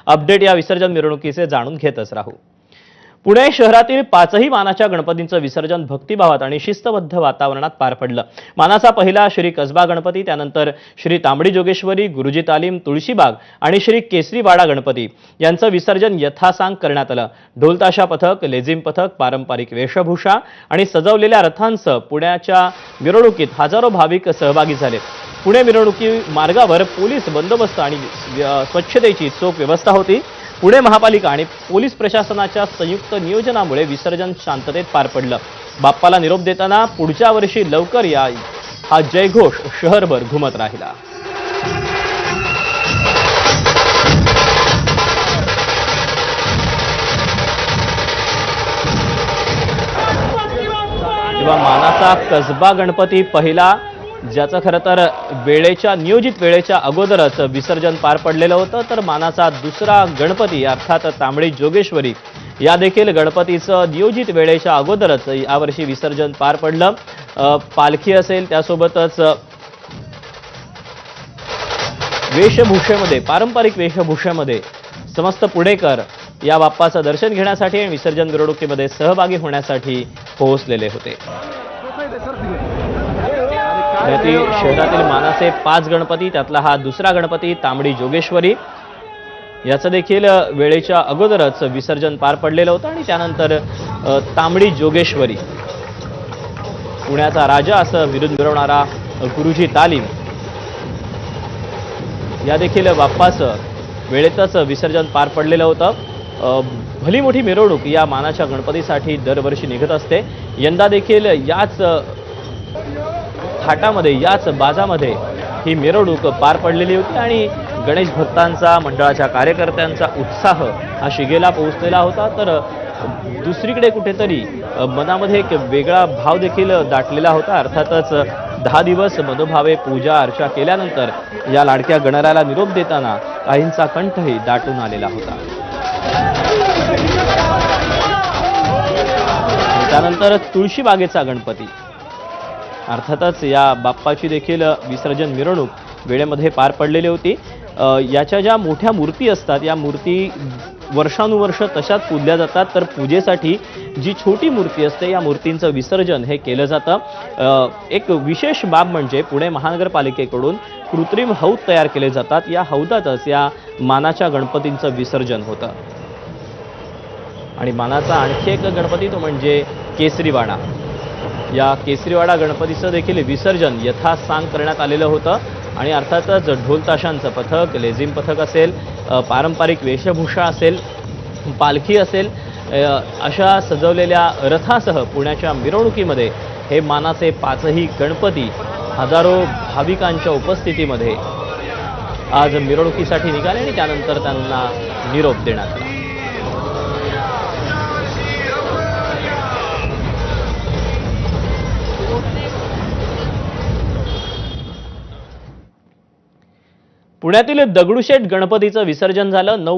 Update या विसर्जन मिरवणुकीचे जाणून घेतच राहू। पुणे शहरातील पाचही मानाच्या गणपतींचं विसर्जन भक्तिभावात आणि शिस्तबद्ध वातावरणात पार पडलं। मानाचा पहिला श्री कसबा गणपती, त्यानंतर श्री तांबडी जोगेश्वरी, गुरुजी तालीम, तुळशीबाग आणि श्री केसरीवाडा गणपती यांचं विसर्जन यथासांग करण्यात आलं। ढोलताशा पथक, लेझिम पथक, पारंपरिक वेशभूषा आणि सजवलेल्या रथांसह पुण्याच्या मिरवणुकीत हजारो भाविक सहभागी झाले। पुणे मिरवणुकी मार्गावर पोलीस बंदोबस्त आणि स्वच्छतेची चोख व्यवस्था होती। पुणे महापालिका आणि पोलीस प्रशासनाच्या संयुक्त नियोजनामुळे विसर्जन शांततेत पार पडलं। बाप्पाला निरोप देताना पुढच्या वर्षी लवकर या हा जयघोष शहरभर घुमत राहिला। तेव्हा मानाचा कसबा गणपती पहिला, ज्याचं खरं तर नियोजित वेळेच्या अगोदरच विसर्जन पार पडलेलं होतं, तर मानाचा दुसरा गणपती अर्थात तांबडी जोगेश्वरी या देखील गणपतीचं नियोजित वेळेच्या अगोदरच यावर्षी विसर्जन पार पडलं। पालखी असेल, त्यासोबतच वेशभूषेमध्ये, पारंपरिक वेशभूषेमध्ये समस्त पुणेकर या बाप्पाचं दर्शन घेण्यासाठी आणि विसर्जन मिरवणुकीमध्ये सहभागी होण्यासाठी पोहोचलेले होते। शहरातील मानाचे 5 गणपती, त्यातला हा दुसरा गणपती तांबडी जोगेश्वरी याचं देखील वेळेच्या अगोदरच विसर्जन पार पडलेलं होतं आणि त्यानंतर तांबडी जोगेश्वरी, पुण्याचा राजा असं बिरुद मिरवणारा गुरुजी तालीम या देखील बाप्पाचं वेळेतच विसर्जन पार पडलेलं होतं। भली मोठी मिरवणूक या मानाच्या गणपतीसाठी दरवर्षी निघत असते। यंदा देखील याच थाटामध्ये, याच बाजामध्ये ही मिरवणूक पार पडलेली होती आणि गणेश भक्तांचा, मंडळाच्या कार्यकर्त्यांचा उत्साह हा शिगेला पोहोचलेला होता। तर दुसरीकडे कुठेतरी मनामध्ये एक वेगळा भाव देखील दाटलेला होता। अर्थातच 10 दिवस मनोभावे पूजा अर्चा केल्यानंतर या लाडक्या गणरायाला निरोप देताना काहींचा कंठही दाटून आलेला होता। त्यानंतर तुळशीबागेचा गणपती, अर्थातच या बाप्पाची देखील विसर्जन मिरवणूक वेळेमध्ये पार पडलेली होती। याच्या ज्या मोठ्या मूर्ती असतात, या मूर्ती वर्षानुवर्ष तशाच पूजल्या जातात, तर पूजेसाठी जी छोटी मूर्ती असते या मूर्तींचं विसर्जन हे केलं जातं। एक विशेष बाब म्हणजे पुणे महानगरपालिकेकडून कृत्रिम हौद तयार केले जातात, या हौदातच या मानाच्या गणपतींचं विसर्जन होतं। आणि मानाचा आणखी एक गणपती तो म्हणजे केसरीवाडा, या केसरीवाडा गणपतीचं देखील विसर्जन यथासांग करण्यात आलेलं होतं आणि अर्थातच ढोलताशांचं पथक, लेझिम पथक असेल, पारंपरिक वेशभूषा असेल, पालखी असेल, अशा सजवलेल्या रथासह पुण्याच्या मिरवणुकीमध्ये हे मानाचे 5ही गणपती हजारो भाविकांच्या उपस्थितीमध्ये आज मिरवणुकीसाठी निघाले आणि त्यानंतर त्यांना निरोप देण्यात आला। पुण्यातील दगडूशेठ गणपतीचं विसर्जन झालं। 9